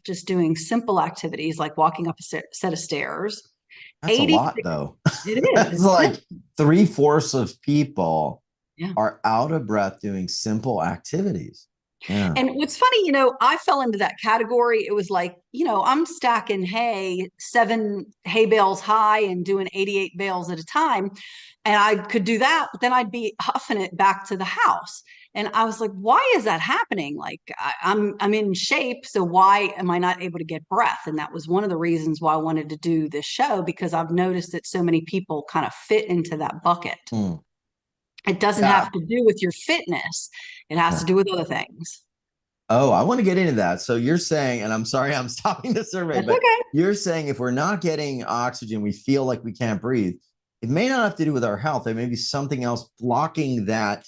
just doing simple activities like walking up a set of stairs. That's a 80, lot though. it is. It's like three-fourths of people Yeah. are out of breath doing simple activities. Yeah. And what's funny, I fell into that category. It was like, I'm stacking hay, 7 hay bales high and doing 88 bales at a time. And I could do that, but then I'd be huffing it back to the house. And I was like, why is that happening? Like I'm in shape. So why am I not able to get breath? And that was one of the reasons why I wanted to do this show, because I've noticed that so many people kind of fit into that bucket. Hmm. It doesn't Yeah. have to do with your fitness. It has to Yeah. do with other things. Oh, I want to get into that. So you're saying, and I'm sorry I'm stopping the survey, That's but okay. you're saying if we're not getting oxygen, we feel like we can't breathe. It may not have to do with our health. There may be something else blocking that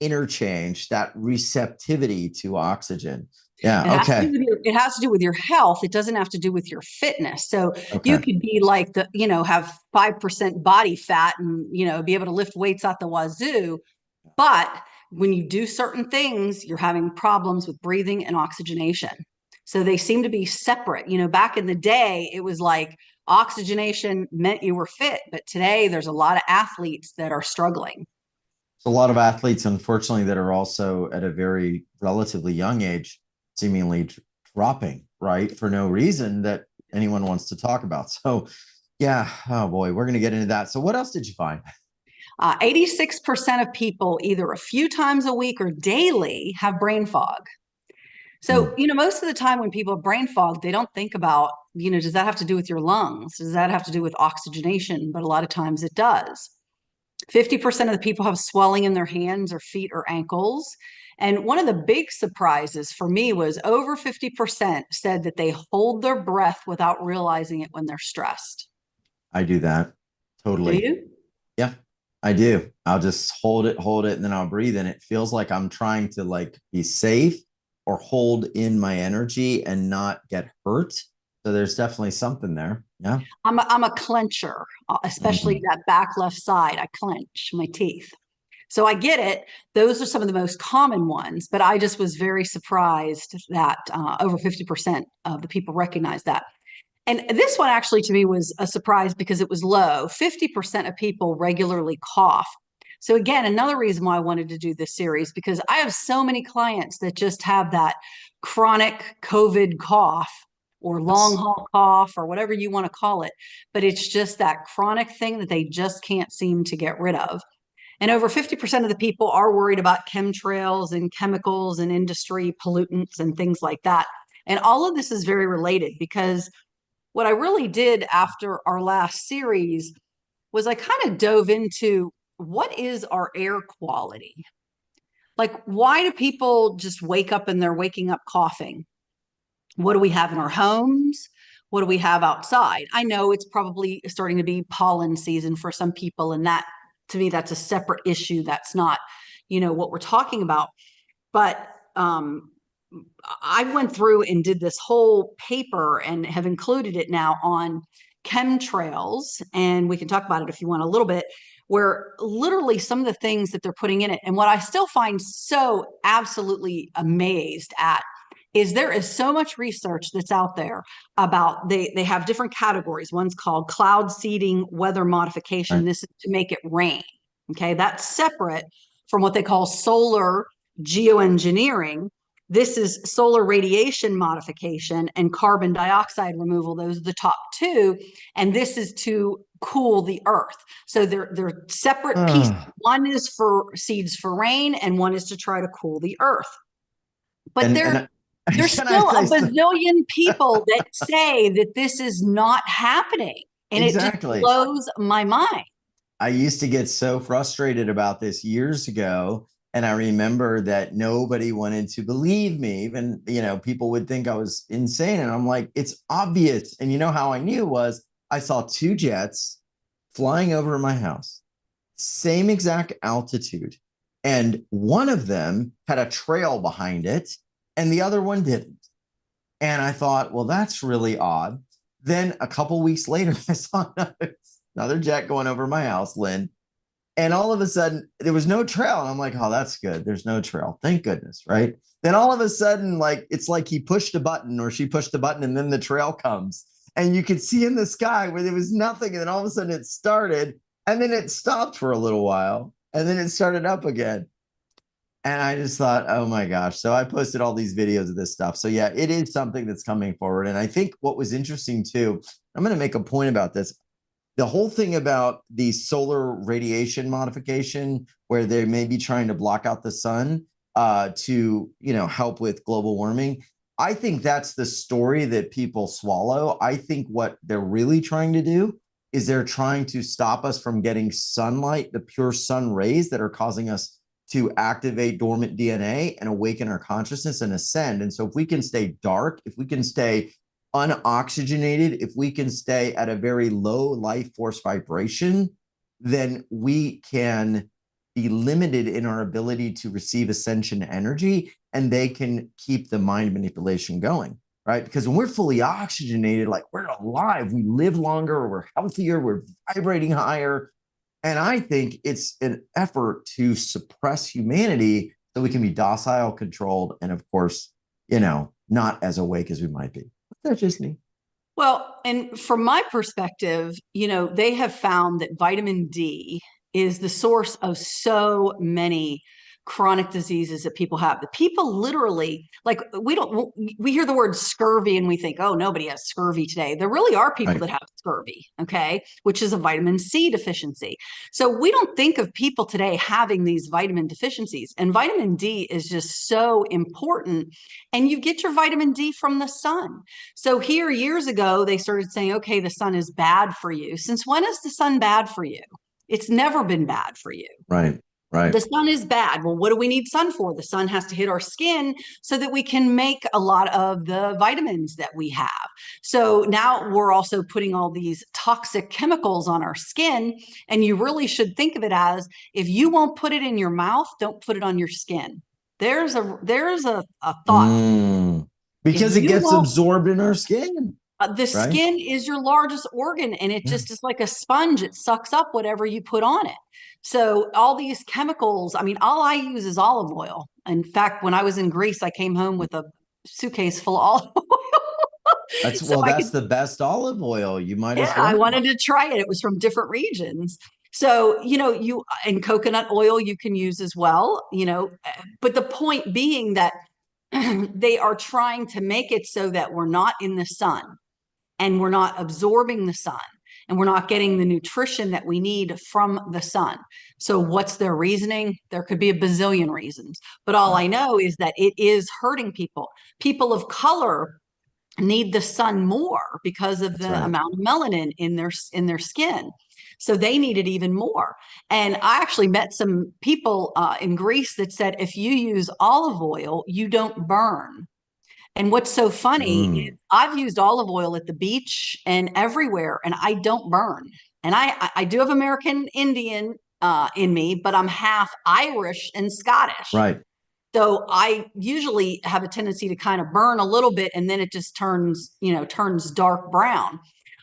interchange, that receptivity to oxygen. It Yeah. has to do Okay. with it has to do with your health. It doesn't have to do with your fitness. So you Okay. could be like have 5% body fat and be able to lift weights out the wazoo. But when you do certain things, you're having problems with breathing and oxygenation. So they seem to be separate. Back in the day, it was like oxygenation meant you were fit, but today there's a lot of athletes that are struggling. A lot of athletes, unfortunately, that are also at a very relatively young age, seemingly dropping, right, for no reason that anyone wants to talk about. So, yeah, oh boy, we're going to get into that. So, what else did you find? 86% of people, either a few times a week or daily, have brain fog. So, Hmm. most of the time when people have brain fog, they don't think about, does that have to do with your lungs? Does that have to do with oxygenation? But a lot of times it does. 50% of the people have swelling in their hands or feet or ankles. And one of the big surprises for me was over 50% said that they hold their breath without realizing it when they're stressed. I do that Do totally. you? Yeah, I do. I'll just hold it, and then I'll breathe. And it feels like I'm trying to like be safe or hold in my energy and not get hurt. So there's definitely something there. Yeah. I'm a clencher, especially Mhm. that back left side. I clench my teeth. So I get it. Those are some of the most common ones, but I just was very surprised that over 50% of the people recognize that. And this one actually to me was a surprise because it was low. 50% of people regularly cough. So again, another reason why I wanted to do this series, because I have so many clients that just have that chronic COVID cough or long Yes. haul cough or whatever you want to call it. But it's just that chronic thing that they just can't seem to get rid of. And over 50% of the people are worried about chemtrails and chemicals and industry pollutants and things like that. And all of this is very related because what I really did after our last series was I kind of dove into what is our air quality? Like, why do people just wake up and they're waking up coughing? What do we have in our homes? What do we have outside? I know it's probably starting to be pollen season for some people, and that to me, that's a separate issue. That's not, what we're talking about. But I went through and did this whole paper and have included it now on chemtrails. And we can talk about it if you want a little bit, where literally some of the things that they're putting in it. And what I still find so absolutely amazed at is there is so much research that's out there about they have different categories. One's called cloud seeding, weather modification. Right. This is to make it rain. Okay, that's separate from what they call solar geoengineering. This is solar radiation modification and carbon dioxide removal. Those are the top two. And this is to cool the earth. So they're separate pieces. One is for seeds for rain, and one is to try to cool the earth. But And there's can I still a say so? bazillion people that say that this is not happening. And it just Exactly. blows my mind. I used to get so frustrated about this years ago. And I remember that nobody wanted to believe me. Even, people would think I was insane. And I'm like, it's obvious. And you know how I knew was I saw two jets flying over my house, same exact altitude. And one of them had a trail behind it, and the other one didn't. And I thought, well, that's really odd. Then a couple weeks later, I saw another jet going over my house, Lynn. And all of a sudden, there was no trail. And I'm like, oh, that's good. There's no trail. Thank goodness. Right. Then all of a sudden, like it's like he pushed a button or she pushed a button and then the trail comes. And you could see in the sky where there was nothing. And then all of a sudden it started and then it stopped for a little while and then it started up again. And I just thought, oh my gosh. So I posted all these videos of this stuff. So yeah, it is something that's coming forward. And I think what was interesting too, I'm going to make a point about this. The whole thing about the solar radiation modification, where they may be trying to block out the sun to, help with global warming. I think that's the story that people swallow. I think what they're really trying to do is they're trying to stop us from getting sunlight, the pure sun rays that are causing us to activate dormant DNA and awaken our consciousness and ascend. And so if we can stay dark, if we can stay unoxygenated, if we can stay at a very low life force vibration, then we can be limited in our ability to receive ascension energy, and they can keep the mind manipulation going, right? Because when we're fully oxygenated, like we're alive, we live longer, we're healthier, we're vibrating higher. And I think it's an effort to suppress humanity so we can be docile, controlled, and of course, not as awake as we might be. That's just me. Well, and from my perspective, they have found that vitamin D is the source of so many chronic diseases that people have. The people literally, like, we hear the word scurvy and we think, oh, nobody has scurvy today. There really are people that have scurvy, okay, which is a vitamin C deficiency. So we don't think of people today having these vitamin deficiencies, and vitamin D is just so important. And you get your vitamin D from the sun. So here years ago, they started saying, okay, the sun is bad for you. Since when is the sun bad for you? It's never been bad for you. Right. The sun is bad. Well, what do we need sun for? The sun has to hit our skin so that we can make a lot of the vitamins that we have. So now we're also putting all these toxic chemicals on our skin. And you really should think of it as, if you won't put it in your mouth, don't put it on your skin. There's a thought. Because it gets absorbed in our skin. The skin is your largest organ, and it just is like a sponge. It sucks up whatever you put on it. So all these chemicals, I mean, all I use is olive oil. In fact, when I was in Greece, I came home with a suitcase full of olive oil. That's the best olive oil. You might as well. I wanted to try it. It was from different regions. So, and coconut oil you can use as well, but the point being that they are trying to make it so that we're not in the sun and we're not absorbing the sun and we're not getting the nutrition that we need from the sun. So what's their reasoning? There could be a bazillion reasons, but all I know is that it is hurting people. People of color need the sun more because of the amount of melanin in their skin. So they need it even more. And I actually met some people in Greece that said, if you use olive oil, you don't burn. And what's so funny is I've used olive oil at the beach and everywhere, and I don't burn. And I do have American Indian in me, but I'm half Irish and Scottish. Right. So I usually have a tendency to kind of burn a little bit, and then it just turns dark brown.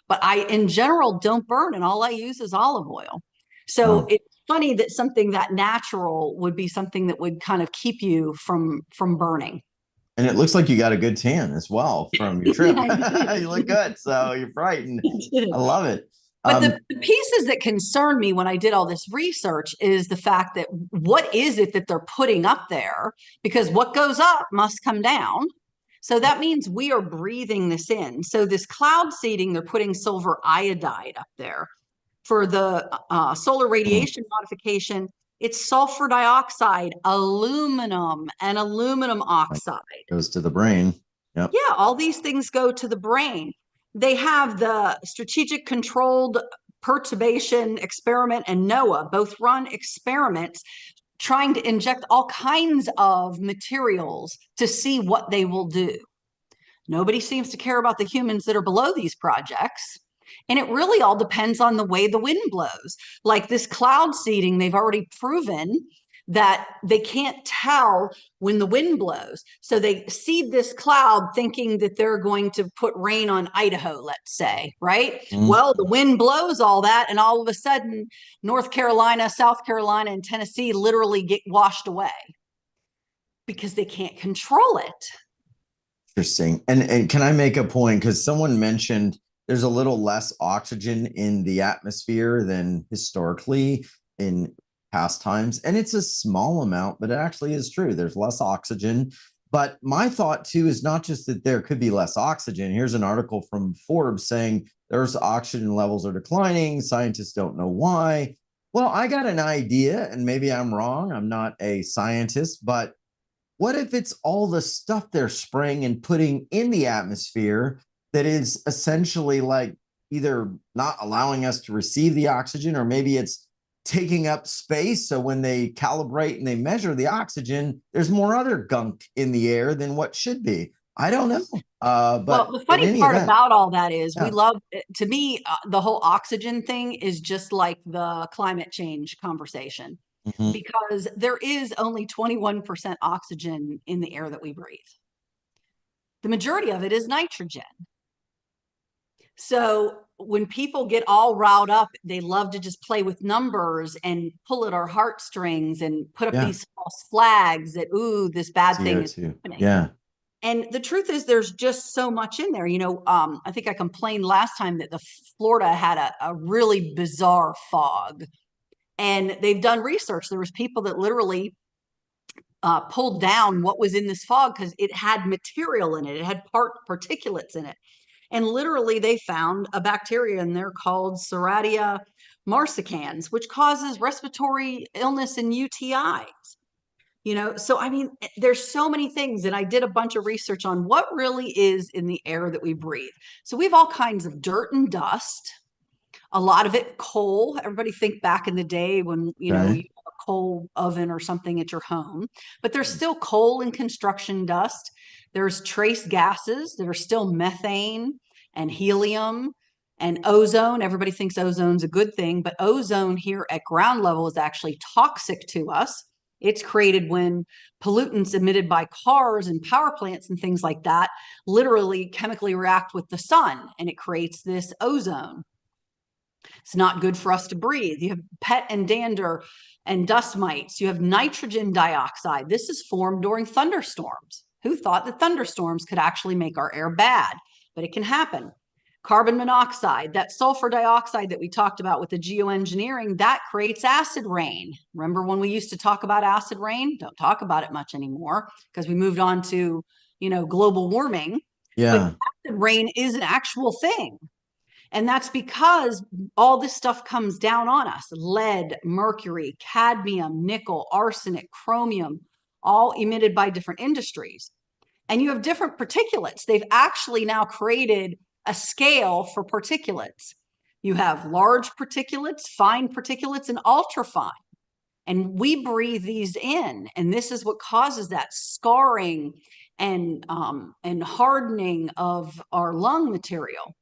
But I, in general, don't burn, and all I use is olive oil. So it's funny that something that natural would be something that would kind of keep you from burning. And it looks like you got a good tan as well from your trip. You look good. So you're frightened. I love it. But the pieces that concerned me when I did all this research is the fact that what is it that they're putting up there? Because what goes up must come down. So that means we are breathing this in. So this cloud seeding, they're putting silver iodide up there. For the solar radiation modification, it's sulfur dioxide, aluminum, and aluminum oxide. Goes to the brain. Yep. Yeah, all these things go to the brain. They have the Strategic Controlled Perturbation Experiment and NOAA both run experiments trying to inject all kinds of materials to see what they will do. Nobody seems to care about the humans that are below these projects. And it really all depends on the way the wind blows. Like this cloud seeding, they've already proven that they can't tell when the wind blows. So they seed this cloud thinking that they're going to put rain on Idaho, let's say, right? Well, the wind blows all that, and all of a sudden, North Carolina, South Carolina, and Tennessee literally get washed away because they can't control it. Interesting. And can I make a point? Because someone mentioned there's a little less oxygen in the atmosphere than historically in past times. And it's a small amount, but it actually is true. There's less oxygen. But my thought too is not just that there could be less oxygen. Here's an article from Forbes saying there's oxygen levels are declining. Scientists don't know why. Well, I got an idea, and maybe I'm wrong. I'm not a scientist, but what if it's all the stuff they're spraying and putting in the atmosphere that is essentially like either not allowing us to receive the oxygen, or maybe it's taking up space. So when they calibrate and they measure the oxygen, there's more other gunk in the air than what should be. I don't know. Well, But the in funny any part event, about all that is we yeah. love, to me, the whole oxygen thing is just like the climate change conversation, Mhm. because there is only 21% oxygen in the air that we breathe. The majority of it is nitrogen. So when people get all riled up, they love to just play with numbers and pull at our heartstrings and put up Yeah. these false flags that, ooh, this bad thing is CO2. happening. Yeah. And the truth is, there's just so much in there. I think I complained last time that the Florida had a really bizarre fog, and they've done research. There was people that literally pulled down what was in this fog because it had material in it. It had particulates in it. And literally they found a bacteria in there called Serratia marsicans, which causes respiratory illness and UTIs. So I mean, there's so many things, and I did a bunch of research on what really is in the air that we breathe. So we have all kinds of dirt and dust, a lot of it coal. Everybody think back in the day when, you Okay. have a coal oven or something at your home, but there's still coal and construction dust. There's trace gases that are still methane and helium and ozone. Everybody thinks ozone's a good thing, but ozone here at ground level is actually toxic to us. It's created when pollutants emitted by cars and power plants and things like that literally chemically react with the sun, and it creates this ozone. It's not good for us to breathe. You have pet and dander and dust mites. You have nitrogen dioxide. This is formed during thunderstorms. Who thought that thunderstorms could actually make our air bad? But it can happen. Carbon monoxide, that sulfur dioxide that we talked about with the geoengineering, that creates acid rain. Remember when we used to talk about acid rain? Don't talk about it much anymore because we moved on to, global warming. But Yeah. acid rain is an actual thing. And that's because all this stuff comes down on us: lead, mercury, cadmium, nickel, arsenic, chromium, all emitted by different industries. And you have different particulates. They've actually now created a scale for particulates. You have large particulates, fine particulates, and ultrafine. And we breathe these in. And this is what causes that scarring and hardening of our lung material.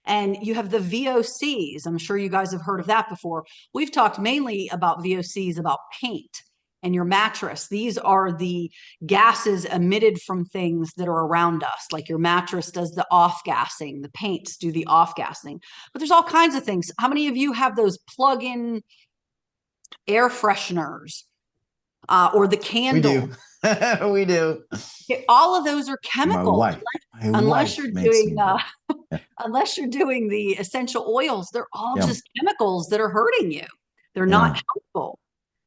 And you have the VOCs. I'm sure you guys have heard of that before. We've talked mainly about VOCs, about paint and your mattress. These are the gases emitted from things that are around us. Like your mattress does the off-gassing, the paints do the off-gassing. But there's all kinds of things. How many of you have those plug-in air fresheners or the We candle? do. We do. All of those are My chemicals. wife. My Unless wife you're makes doing me do. Yeah. unless you're doing the essential oils, they're all Yeah. just chemicals that are hurting you. They're Yeah. not helpful.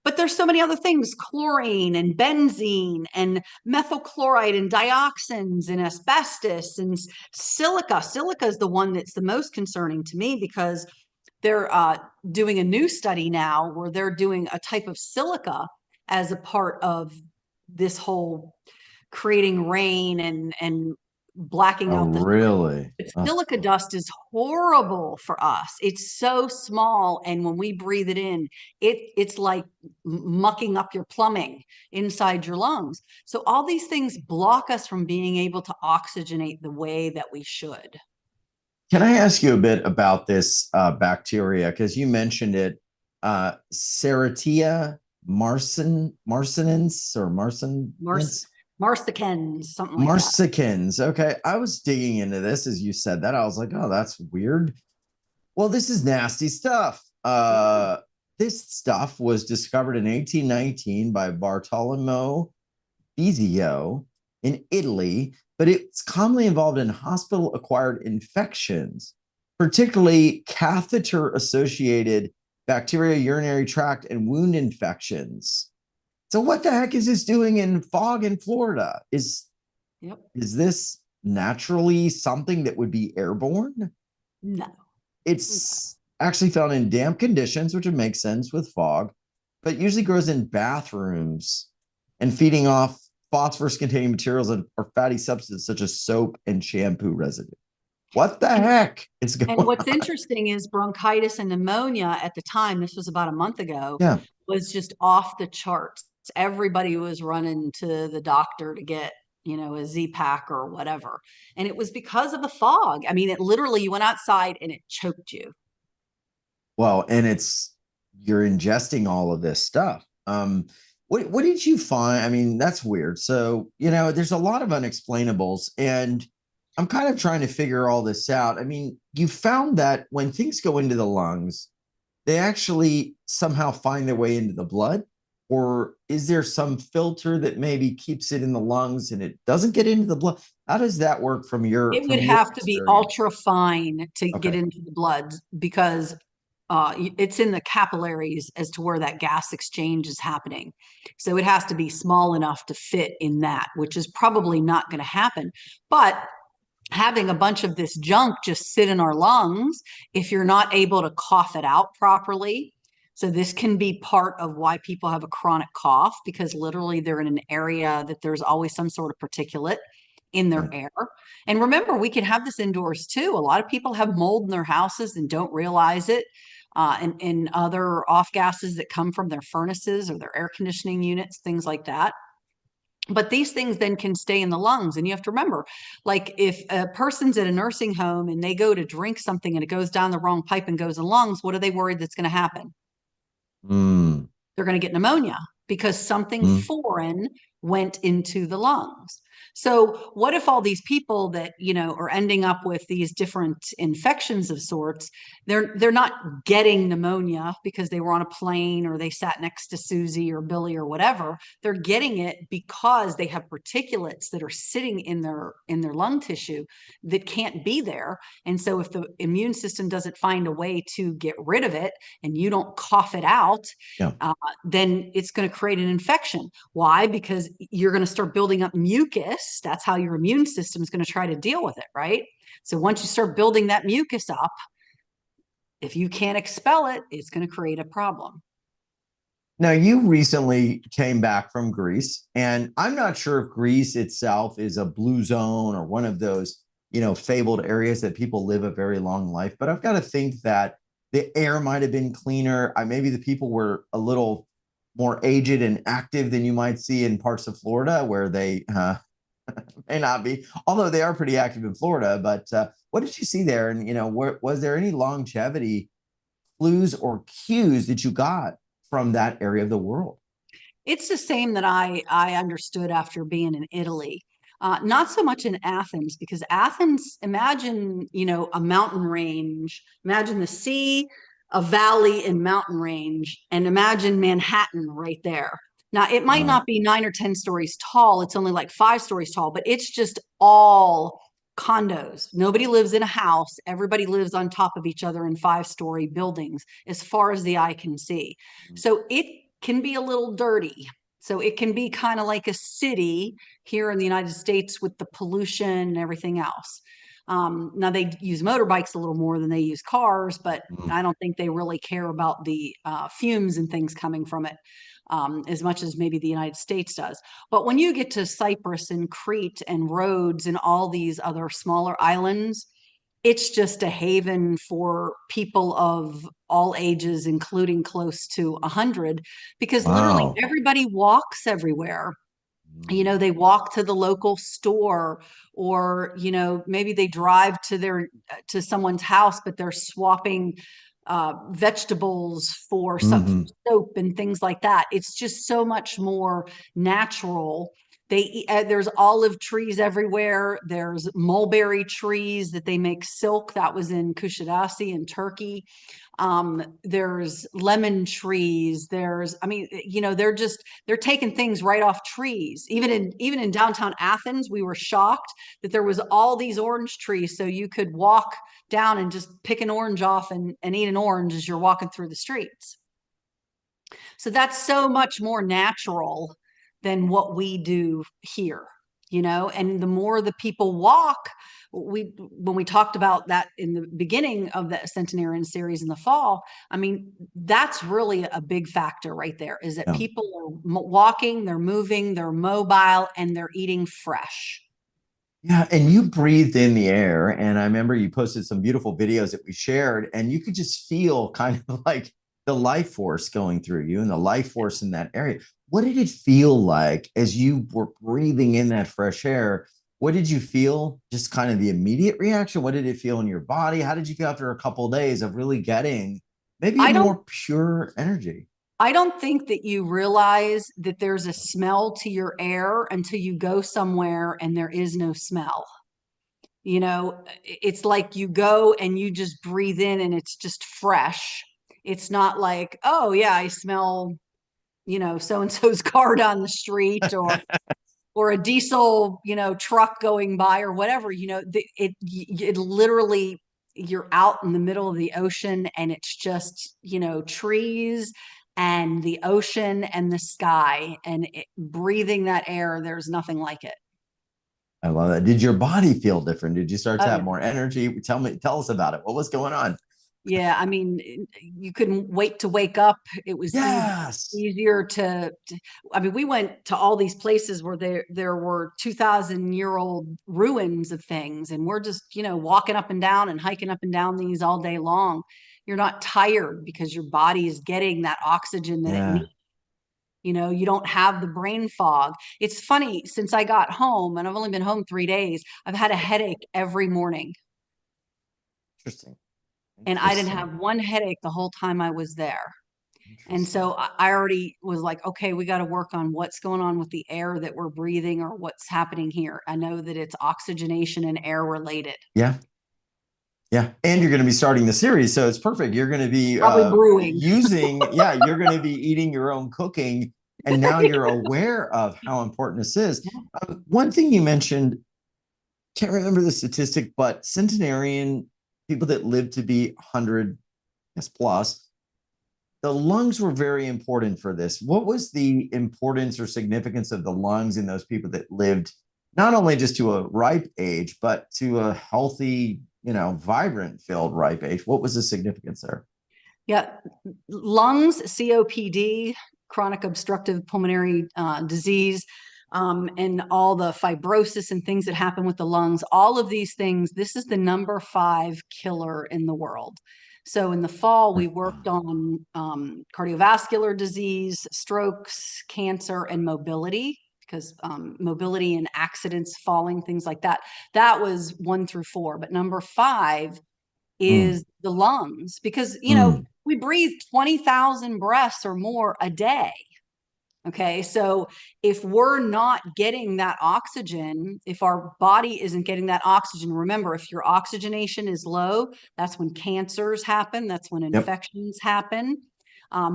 But there's so many other things: chlorine and benzene and methyl chloride and dioxins and asbestos and silica. Silica is the one that's the most concerning to me because they're doing a new study now where they're doing a type of silica as a part of this whole creating rain and blacking Oh, out the really? Oh, silica dust is horrible for us. It's so small, and when we breathe it in, it's like mucking up your plumbing inside your lungs. So all these things block us from being able to oxygenate the way that we should. can I ask you a bit about this bacteria? Because you mentioned it, Serratia marcinens or Mars marcinens? Marsicans, something like that. Marsicans. Okay. I was digging into this as you said that. I was like, oh, that's weird. Well, this is nasty stuff. This stuff was discovered in 1819 by Bartolomeo physio in Italy, but it's commonly involved in hospital-acquired infections, particularly catheter-associated bacteria, urinary tract, and wound infections. So what the heck is this doing in fog in Florida? Yep. Is this naturally something that would be airborne? No. It's actually found in damp conditions, which would make sense with fog, but usually grows in bathrooms and feeding off phosphorus containing materials or fatty substances such as soap and shampoo residue. What the And, heck is going and what's on? interesting is bronchitis and pneumonia at the time, this was about a month ago, Yeah. was just off the charts. Everybody was running to the doctor to get, a Z-Pack or whatever. And it was because of the fog. I mean, it literally, you went outside and it choked you. Well, and you're ingesting all of this stuff. What did you find? I mean, that's weird. So, there's a lot of unexplainables, and I'm kind of trying to figure all this out. I mean, you found that when things go into the lungs, they actually somehow find their way into the blood, or is there some filter that maybe keeps it in the lungs and it doesn't get into the blood? How does that work from your It would from your have to be experience? ultra fine to get Okay. into the blood because it's in the capillaries as to where that gas exchange is happening. So it has to be small enough to fit in that, which is probably not going to happen. But having a bunch of this junk just sit in our lungs, if you're not able to cough it out properly, so this can be part of why people have a chronic cough, because literally they're in an area that there's always some sort of particulate in their Right. air. And remember, we can have this indoors too. A lot of people have mold in their houses and don't realize it. And other off gases that come from their furnaces or their air conditioning units, things like that. But these things then can stay in the lungs. And you have to remember, like if a person's at a nursing home and they go to drink something and it goes down the wrong pipe and goes in lungs, what are they worried that's going to happen? Mm, They're going to get pneumonia because something mm, foreign went into the lungs. So what if all these people that, are ending up with these different infections of sorts, they're not getting pneumonia because they were on a plane or they sat next to Susie or Billy or whatever. They're getting it because they have particulates that are sitting in their lung tissue that can't be there. And so if the immune system doesn't find a way to get rid of it and you don't cough it out, yeah. then it's going to create an infection. Why? Because you're going to start building up mucus. That's how your immune system is going to try to deal with it, right? So once you start building that mucus up, if you can't expel it, it's going to create a problem. Now, you recently came back from Greece, and I'm not sure if Greece itself is a blue zone or one of those, fabled areas that people live a very long life. But I've got to think that the air might have been cleaner. Maybe the people were a little more aged and active than you might see in parts of Florida where they may not be, although they are pretty active in Florida. But what did you see there? And, was there any longevity clues or cues that you got from that area of the world? It's the same that I understood after being in Italy. Not so much in Athens, because Athens, imagine, a mountain range, imagine the sea, a valley and mountain range, and imagine Manhattan right there. Now, it might Wow. not be 9 or 10 stories tall. It's only like 5 stories tall, but it's just all condos. Nobody lives in a house. Everybody lives on top of each other in 5-story buildings as far as the eye can see. So it can be a little dirty. So it can be kind of like a city here in the United States with the pollution and everything else. Now they use motorbikes a little more than they use cars, but Mm. I don't think they really care about the fumes and things coming from it as much as maybe the United States does. But when you get to Cyprus and Crete and Rhodes and all these other smaller islands, it's just a haven for people of all ages, including close to 100, because literally Wow. everybody walks everywhere. Mm. They walk to the local store, or maybe they drive to someone's house, but they're swapping vegetables for Mhm. soap and things like that. It's just so much more natural There's olive trees everywhere. There's mulberry trees that they make silk. That was in Kushadasi in Turkey. There's lemon trees. I mean, they're taking things right off trees. Even in downtown Athens, we were shocked that there was all these orange trees. So you could walk down and just pick an orange off and eat an orange as you're walking through the streets. So that's so much more natural than what we do here, and the more the people walk, when we talked about that in the beginning of the Centenarian series in the fall, I mean, that's really a big factor right there, is that Yeah. people are walking, they're moving, they're mobile, and they're eating fresh. Yeah, and you breathed in the air, and I remember you posted some beautiful videos that we shared, and you could just feel kind of like the life force going through you and the life force in that area. What did it feel like as you were breathing in that fresh air? What did you feel? Just kind of the immediate reaction? What did it feel in your body? How did you feel after a couple of days of really getting maybe a I don't more pure energy? I don't think that you realize that there's a smell to your air until you go somewhere and there is no smell. It's like you go and you just breathe in and it's just fresh. It's not like, oh yeah, I smell, so and so's car down the street, or a diesel, truck going by, or whatever. It literally, you're out in the middle of the ocean and it's just, trees and the ocean and the sky, and breathing that air. There's nothing like it. I love that. Did your body feel different? Did you start to Oh have yeah. more energy? Tell us about it. What was going on? Yeah, I mean, you couldn't wait to wake up. It was Yes. easier I mean, we went to all these places where there were 2,000-year-old ruins of things, and we're just, walking up and down and hiking up and down these all day long. You're not tired because your body is getting that oxygen that it Yeah. needs. You don't have the brain fog. It's funny, since I got home, and I've only been home 3 days, I've had a headache every morning. Interesting. And I didn't Interesting. have one headache the whole time I was there. And Interesting. so I already was like, okay, we got to work on what's going on with the air that we're breathing, or what's happening here. I know that it's oxygenation and air related. Yeah. Yeah. And you're going to be starting the series. So it's perfect. You're going to be Probably brewing. you're going to be eating your own cooking. And now you're aware of how important this is. One thing you mentioned, can't remember the statistic, but centenarian people that live to be 100 plus, the lungs were very important for this. What was the importance or significance of the lungs in those people that lived not only just to a ripe age, but to a healthy, vibrant filled ripe age? What was the significance there? Yeah. Lungs, COPD, chronic obstructive pulmonary disease, and all the fibrosis and things that happen with the lungs, all of these things, this is the number 5 killer in the world. So in the fall, we worked on cardiovascular disease, strokes, cancer, and mobility, because mobility and accidents, falling, things like that. That was 1 through 4. But number 5 Mm, is the lungs, because, mm. we breathe 20,000 breaths or more a day. Okay. So if we're not getting that oxygen, if our body isn't getting that oxygen, remember, if your oxygenation is low, that's when cancers happen. That's when Yep. infections happen.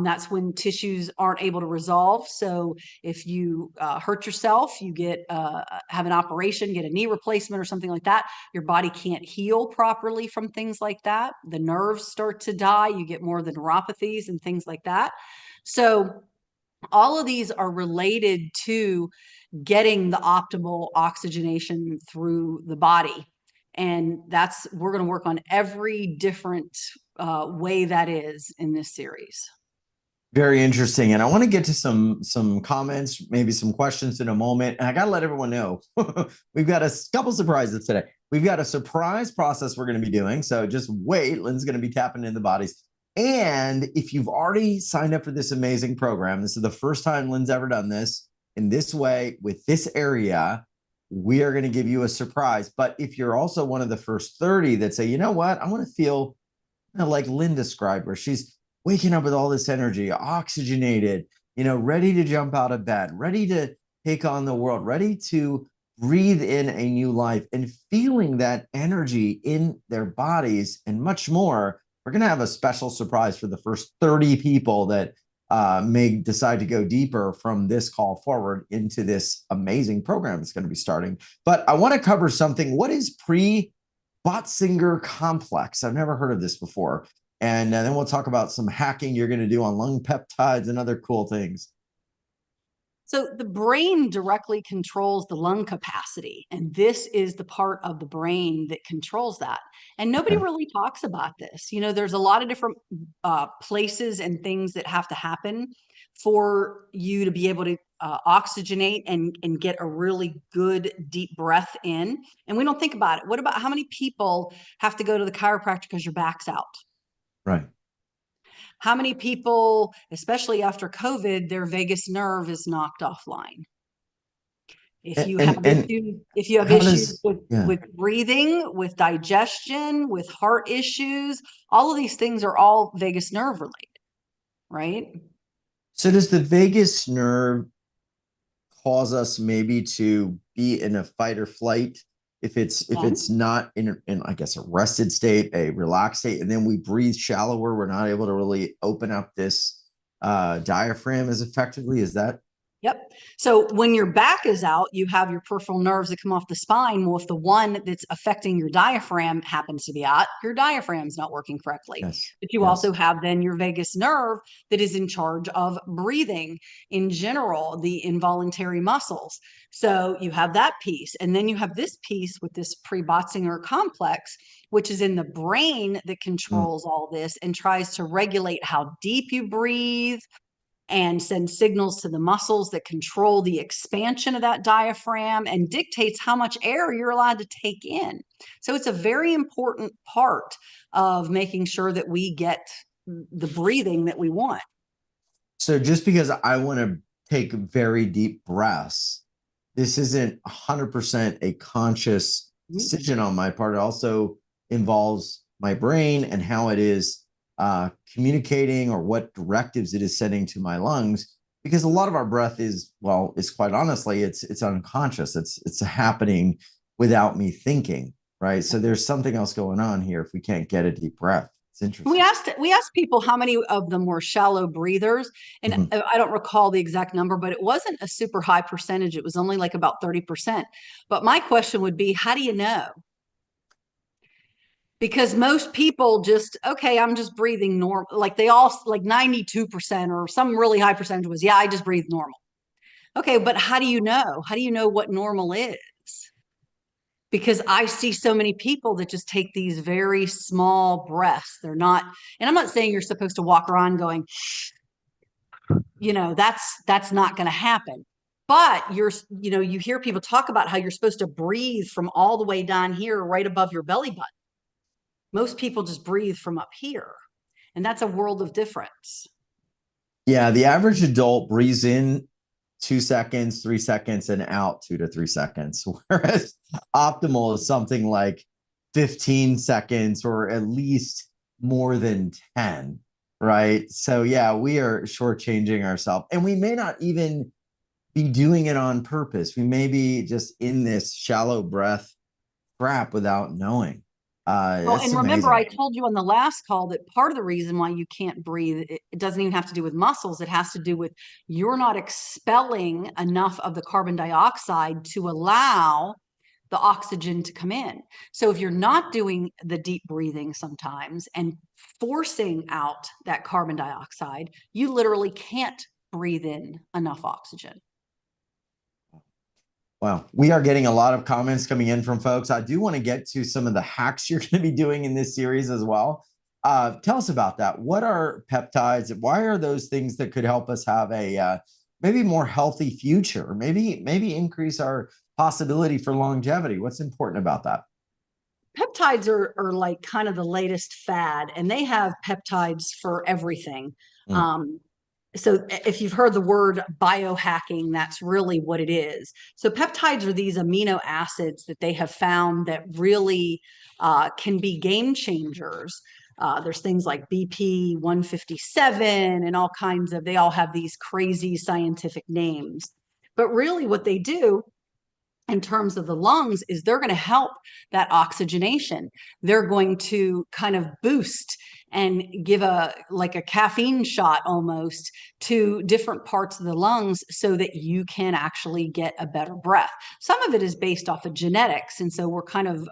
That's when tissues aren't able to resolve. So if you hurt yourself, you have an operation, get a knee replacement or something like that, your body can't heal properly from things like that. The nerves start to die. You get more of the neuropathies and things like that. So all of these are related to getting the optimal oxygenation through the body. And we're going to work on every different way that is in this series. Very interesting. And I want to get to some comments, maybe some questions in a moment. And I got to let everyone know we've got a couple surprises today. We've got a surprise process we're going to be doing. So just wait. Lynn's going to be tapping into the bodies. And if you've already signed up for this amazing program, this is the first time Lynn's ever done this in this way with this area, we are going to give you a surprise. But if you're also one of the first 30 that say, you know what, I want to feel like Lynn described, where she's waking up with all this energy, oxygenated, ready to jump out of bed, ready to take on the world, ready to breathe in a new life and feeling that energy in their bodies and much more. We're going to have a special surprise for the first 30 people that may decide to go deeper from this call forward into this amazing program that's going to be starting. But I want to cover something. What is pre-Botzinger complex? I've never heard of this before. And then we'll talk about some hacking you're going to do on lung peptides and other cool things. So the brain directly controls the lung capacity, and this is the part of the brain that controls that. And nobody Okay. really talks about this. You know, there's a lot of different places and things that have to happen for you to be able to oxygenate and get a really good deep breath in. And we don't think about it. What about how many people have to go to the chiropractor because your back's out? Right. How many people, especially after COVID, their vagus nerve is knocked offline? If you have And issues, if you have how issues does, with, yeah. with breathing, with digestion, with heart issues, all of these things are all vagus nerve related, right? So does the vagus nerve cause us maybe to be in a fight or flight if And it's not in I guess a rested state, a relaxed state, and then we breathe shallower, we're not able to really open up this diaphragm as effectively? Is that Yep. So when your back is out, you have your peripheral nerves that come off the spine. Well, if the one that's affecting your diaphragm happens to be out, your diaphragm's not working correctly. yes, But you also yes. have then your vagus nerve that is in charge of breathing in general, the involuntary muscles. So you have that piece. And then you have this piece with this pre-Botzinger complex, which is in the brain that Mm. controls all this and tries to regulate how deep you breathe and send signals to the muscles that control the expansion of that diaphragm and dictates how much air you're allowed to take in. So it's a very important part of making sure that we get the breathing that we want. So just because I want to take very deep breaths, this isn't 100% a conscious decision on my part. It also involves my brain and how it is communicating or what directives it is sending to my lungs. Because a lot of our breath is, well, it's quite honestly, it's unconscious. It's happening without me thinking, right? So there's something else going on here if we can't get a deep breath. It's We interesting. asked we asked people how many of them were shallow breathers, and Mhm. I don't recall the exact number, but it wasn't a super high percentage. It was only like about 30%. But my question would be, how do you know? Because most people just, okay, I'm just breathing normal. Like they all, like 92% or some really high percentage was, yeah, I just breathe normal. Okay, but how do you know? How do you know what normal is? Because I see so many people that just take these very small breaths. They're not, and I'm not saying you're supposed to walk around going, that's not going to happen. But you hear people talk about how you're supposed to breathe from all the way down here, right above your belly button. Most people just breathe from up here. And that's a world of difference. Yeah, the average adult breathes in 2 seconds, 3 seconds, and out 2 to 3 seconds. Whereas optimal is something like 15 seconds or at least more than 10, right? So, yeah, we are shortchanging ourselves. And we may not even be doing it on purpose. We may be just in this shallow breath crap without knowing. Well, That's and remember, I amazing. told you on the last call that part of the reason why you can't breathe, it doesn't even have to do with muscles. It has to do with you're not expelling enough of the carbon dioxide to allow the oxygen to come in. So if you're not doing the deep breathing sometimes and forcing out that carbon dioxide, you literally can't breathe in enough oxygen. Wow. We are getting a lot of comments coming in from folks. I do want to get to some of the hacks you're going to be doing in this series as well. Tell us about that. What are peptides? Why are those things that could help us have a maybe more healthy future? Maybe increase our possibility for longevity. What's important about that? Peptides are like kind of the latest fad, and they have peptides for everything. Mm. So if you've heard the word biohacking, that's really what it is. So peptides are these amino acids that they have found that really can be game changers. There's things like BP 157 and all kinds of, they all have these crazy scientific names. But really what they do in terms of the lungs is they're going to help that oxygenation. They're going to kind of boost and give a like a caffeine shot almost to different parts of the lungs so that you can actually get a better breath. Some of it is based off of genetics, and so we're kind of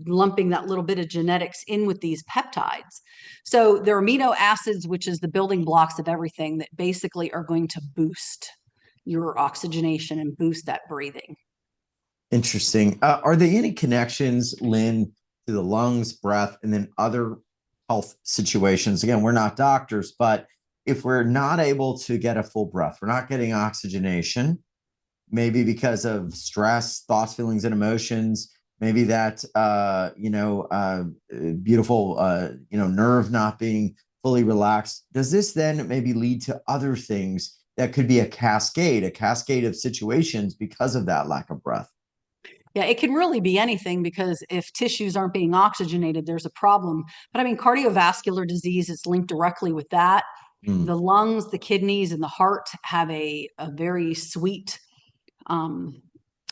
lumping that little bit of genetics in with these peptides. So they're amino acids, which is the building blocks of everything, that basically are going to boost your oxygenation and boost that breathing. Interesting. Are there any connections, Lynn, to the lungs, breath, and then other health situations? Again, we're not doctors, but if we're not able to get a full breath, we're not getting oxygenation, maybe because of stress, thoughts, feelings, and emotions, maybe that, beautiful, nerve not being fully relaxed. Does this then maybe lead to other things that could be a cascade of situations because of that lack of breath? Yeah, it can really be anything because if tissues aren't being oxygenated, there's a problem. But I mean, cardiovascular disease is linked directly with that. Mm, The lungs, the kidneys, and the heart have a very sweet um,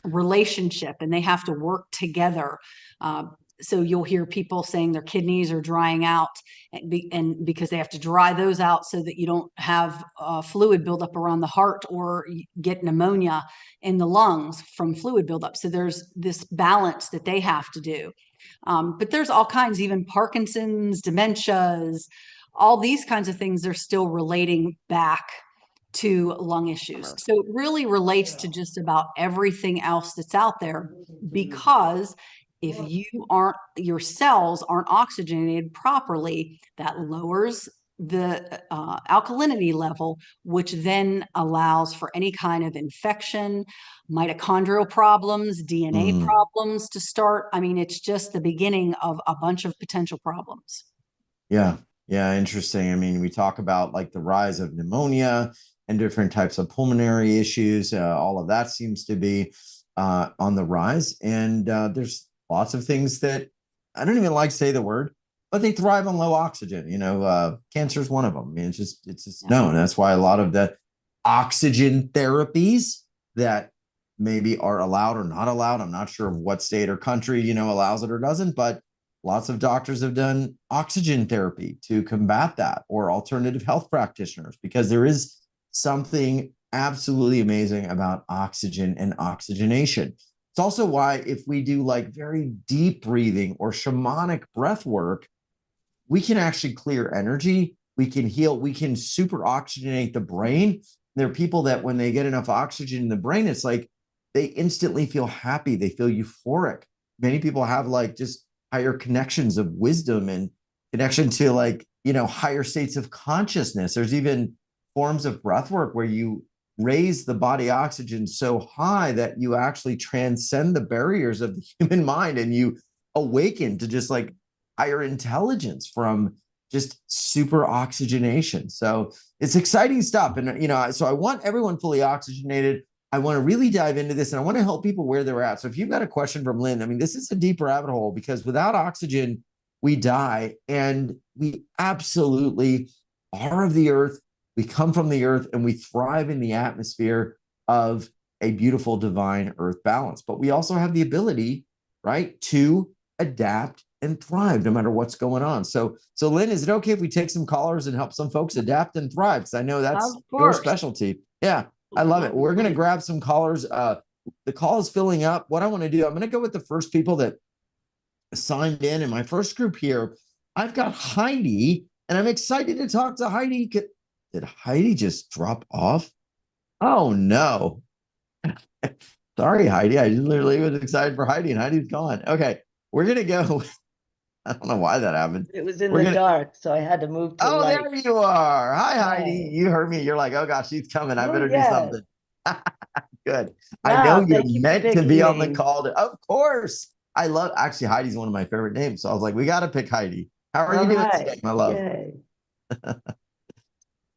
relationship, and they have to work together. Uh, so you'll hear people saying their kidneys are drying out, and because they have to dry those out so that you don't have fluid buildup around the heart or get pneumonia in the lungs from fluid buildup. So there's this balance that they have to do. But there's all kinds, even Parkinson's, dementias, all these kinds of things are still relating back to lung issues. So it really relates to just about everything else that's out there, because if your cells aren't oxygenated properly, that lowers the alkalinity level, which then allows for any kind of infection, mitochondrial problems, DNA mm. problems to start. I mean, it's just the beginning of a bunch of potential problems. Yeah. Yeah. Interesting. I mean, we talk about like the rise of pneumonia and different types of pulmonary issues. All of that seems to be on the rise. And there's lots of things that I don't even like to say the word, but they thrive on low oxygen. Cancer is one of them. I mean, it's just Yeah. known. That's why a lot of the oxygen therapies that maybe are allowed or not allowed. I'm not sure of what state or country, allows it or doesn't, but lots of doctors have done oxygen therapy to combat that, or alternative health practitioners, because there is something absolutely amazing about oxygen and oxygenation. It's also why if we do like very deep breathing or shamanic breath work, we can actually clear energy. We can heal. We can super oxygenate the brain. There are people that when they get enough oxygen in the brain, it's like they instantly feel happy. They feel euphoric. Many people have like just higher connections of wisdom and connection to like, higher states of consciousness. There's even forms of breath work where you raise the body oxygen so high that you actually transcend the barriers of the human mind and you awaken to just like higher intelligence from just super oxygenation. So it's exciting stuff. And, so I want everyone fully oxygenated. I want to really dive into this and I want to help people where they're at. So if you've got a question from Lynn, I mean, this is a deep rabbit hole because without oxygen, we die, and we absolutely are of the earth. We come from the earth and we thrive in the atmosphere of a beautiful divine earth balance. But we also have the ability, right, to adapt and thrive no matter what's going on. So Lynn, is it okay if we take some callers and help some folks adapt and thrive? Because I know that's Of your course. specialty. Yeah, I love it. We're going to grab some callers. The call is filling up. What I want to do, I'm going to go with the first people that signed in my first group here. I've got Heidi, and I'm excited to talk to Heidi. Did Heidi just drop off? Oh no. Sorry, Heidi. I literally was excited for Heidi, and Heidi's gone. Okay, we're gonna go. I don't know why that happened. It was in We're the gonna. dark, so I had to move to Oh, light. there you are. Hi, Heidi. Hi. You heard me. You're like, oh gosh, she's coming. I Oh, better do yes. something. Good. I know Wow, you're thank you for meant to picking be on the me. call. Of course. I love, actually, Heidi's one of my favorite names. So I was like, we got to pick Heidi. How are All you doing today, right. my love? Yay.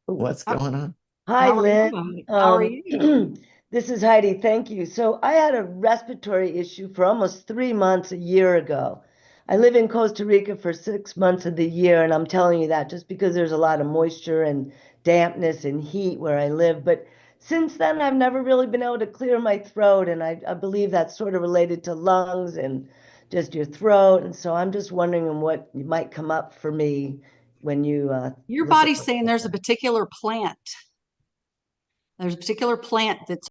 What's going on? Hi, How are Lynn. you? How are you? This is Heidi. Thank you. So I had a respiratory issue for almost 3 months a year ago. I live in Costa Rica for 6 months of the year, and I'm telling you that just because there's a lot of moisture and dampness and heat where I live. But since then, I've never really been able to clear my throat. And I believe that's sort of related to lungs and just your throat. And so I'm just wondering what might come up for me when you Your look at body's saying there's a particular plant. There's a particular plant that's